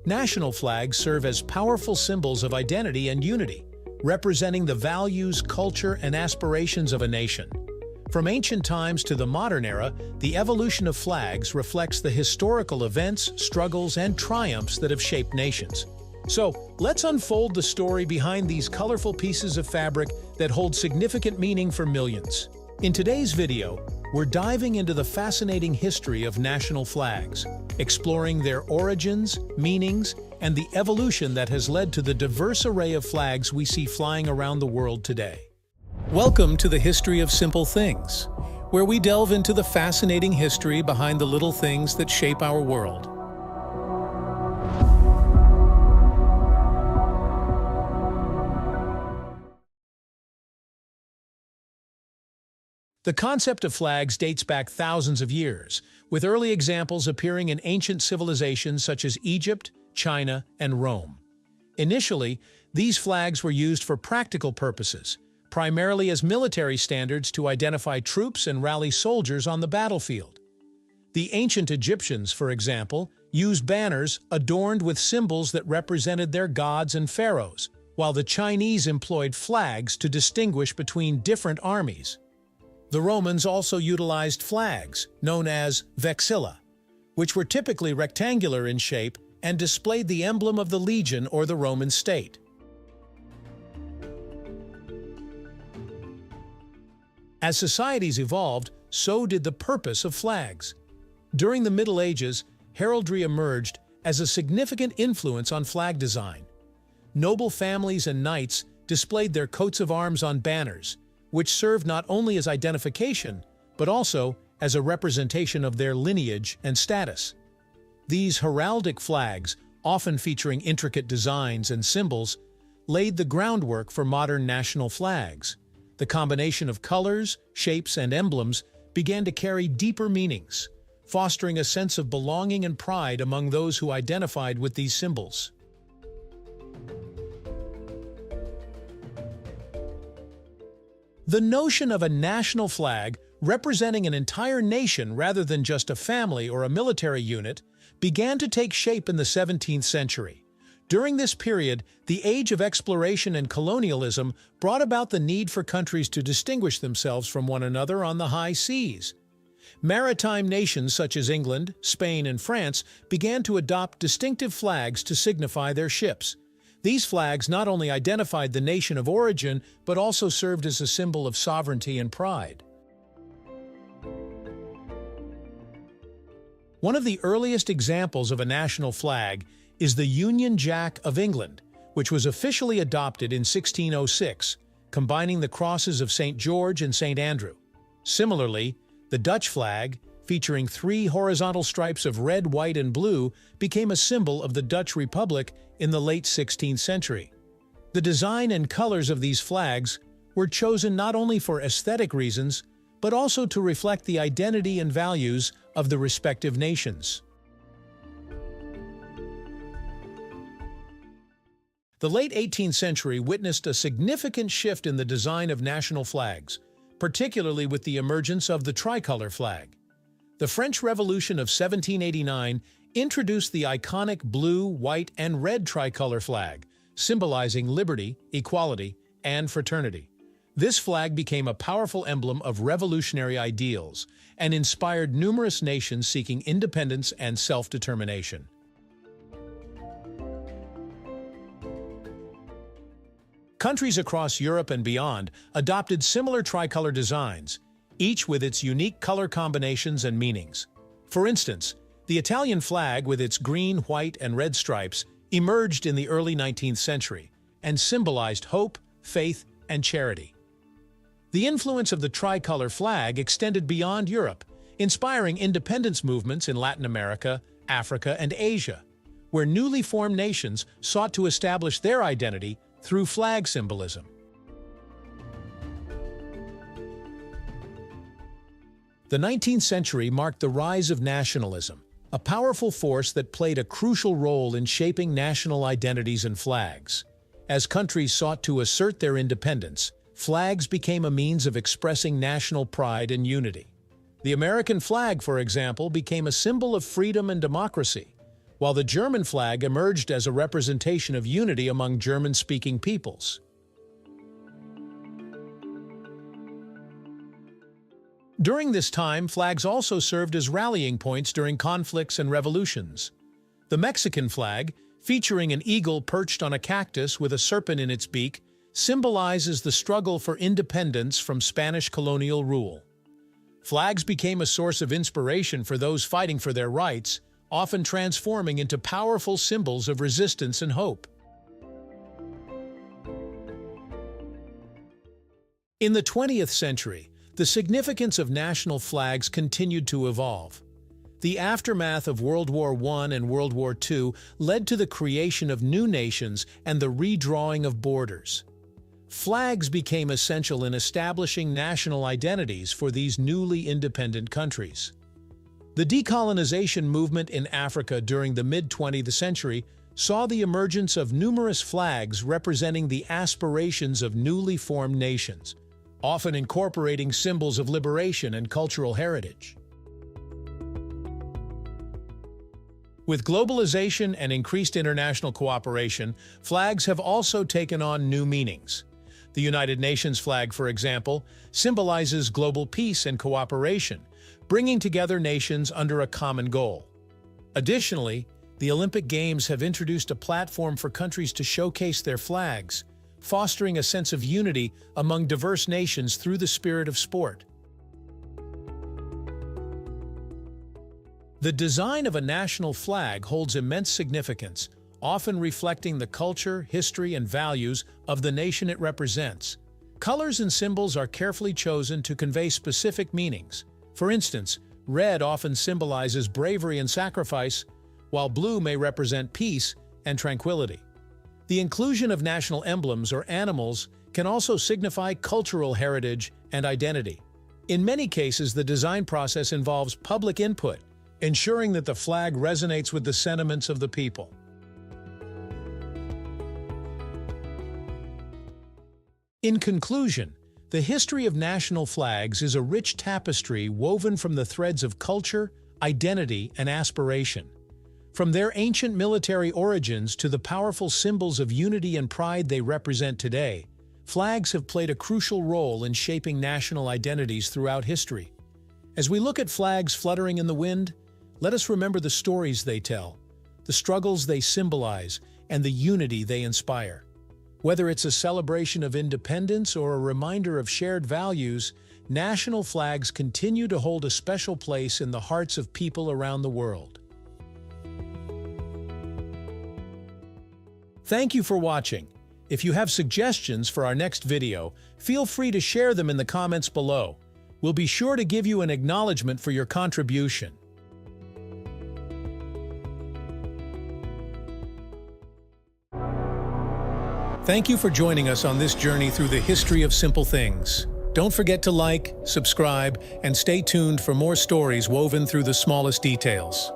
National flags serve as powerful symbols of identity and unity, representing the values, culture, and aspirations of a nation. From ancient times to the modern era, the evolution of flags reflects the historical events, struggles, and triumphs that have shaped nations. So, let's unfold the story behind these colorful pieces of fabric that hold significant meaning for millions. In today's video, we're diving into the fascinating history of national flags, exploring their origins, meanings, and the evolution that has led to the diverse array of flags we see flying around the world today. Welcome to the History of Simple Things, where we delve into the fascinating history behind the little things that shape our world. The concept of flags dates back thousands of years, with early examples appearing in ancient civilizations such as Egypt, China, and Rome. Initially, these flags were used for practical purposes, primarily as military standards to identify troops and rally soldiers on the battlefield. The ancient Egyptians, for example, used banners adorned with symbols that represented their gods and pharaohs, while the Chinese employed flags to distinguish between different armies. The Romans also utilized flags, known as vexilla, which were typically rectangular in shape and displayed the emblem of the legion or the Roman state. As societies evolved, so did the purpose of flags. During the Middle Ages, heraldry emerged as a significant influence on flag design. Noble families and knights displayed their coats of arms on banners, which served not only as identification, but also as a representation of their lineage and status. These heraldic flags, often featuring intricate designs and symbols, laid the groundwork for modern national flags. The combination of colors, shapes, and emblems began to carry deeper meanings, fostering a sense of belonging and pride among those who identified with these symbols. The notion of a national flag representing an entire nation rather than just a family or a military unit began to take shape in the 17th century. During this period, the age of exploration and colonialism brought about the need for countries to distinguish themselves from one another on the high seas. Maritime nations such as England, Spain, and France began to adopt distinctive flags to signify their ships. These flags not only identified the nation of origin, but also served as a symbol of sovereignty and pride. One of the earliest examples of a national flag is the Union Jack of England, which was officially adopted in 1606, combining the crosses of St. George and St. Andrew. Similarly, the Dutch flag, featuring 3 horizontal stripes of red, white, and blue, became a symbol of the Dutch Republic in the late 16th century. The design and colors of these flags were chosen not only for aesthetic reasons, but also to reflect the identity and values of the respective nations. The late 18th century witnessed a significant shift in the design of national flags, particularly with the emergence of the tricolor flag. The French Revolution of 1789 introduced the iconic blue, white, and red tricolor flag, symbolizing liberty, equality, and fraternity. This flag became a powerful emblem of revolutionary ideals and inspired numerous nations seeking independence and self-determination. Countries across Europe and beyond adopted similar tricolor designs, each with its unique color combinations and meanings. For instance, the Italian flag with its green, white, and red stripes emerged in the early 19th century and symbolized hope, faith, and charity. The influence of the tricolor flag extended beyond Europe, inspiring independence movements in Latin America, Africa, and Asia, where newly formed nations sought to establish their identity through flag symbolism. The 19th century marked the rise of nationalism, a powerful force that played a crucial role in shaping national identities and flags. As countries sought to assert their independence, flags became a means of expressing national pride and unity. The American flag, for example, became a symbol of freedom and democracy, while the German flag emerged as a representation of unity among German-speaking peoples. During this time, flags also served as rallying points during conflicts and revolutions. The Mexican flag, featuring an eagle perched on a cactus with a serpent in its beak, symbolizes the struggle for independence from Spanish colonial rule. Flags became a source of inspiration for those fighting for their rights, often transforming into powerful symbols of resistance and hope. In the 20th century, the significance of national flags continued to evolve. The aftermath of World War I and World War II led to the creation of new nations and the redrawing of borders. Flags became essential in establishing national identities for these newly independent countries. The decolonization movement in Africa during the mid-20th century saw the emergence of numerous flags representing the aspirations of newly formed nations, often incorporating symbols of liberation and cultural heritage. With globalization and increased international cooperation, flags have also taken on new meanings. The United Nations flag, for example, symbolizes global peace and cooperation, bringing together nations under a common goal. Additionally, the Olympic Games have introduced a platform for countries to showcase their flags, fostering a sense of unity among diverse nations through the spirit of sport. The design of a national flag holds immense significance, often reflecting the culture, history, and values of the nation it represents. Colors and symbols are carefully chosen to convey specific meanings. For instance, red often symbolizes bravery and sacrifice, while blue may represent peace and tranquility. The inclusion of national emblems or animals can also signify cultural heritage and identity. In many cases, the design process involves public input, ensuring that the flag resonates with the sentiments of the people. In conclusion, the history of national flags is a rich tapestry woven from the threads of culture, identity, and aspiration. From their ancient military origins to the powerful symbols of unity and pride they represent today, flags have played a crucial role in shaping national identities throughout history. As we look at flags fluttering in the wind, let us remember the stories they tell, the struggles they symbolize, and the unity they inspire. Whether it's a celebration of independence or a reminder of shared values, national flags continue to hold a special place in the hearts of people around the world. Thank you for watching. If you have suggestions for our next video, feel free to share them in the comments below. We'll be sure to give you an acknowledgement for your contribution. Thank you for joining us on this journey through the history of simple things. Don't forget to like, subscribe, and stay tuned for more stories woven through the smallest details.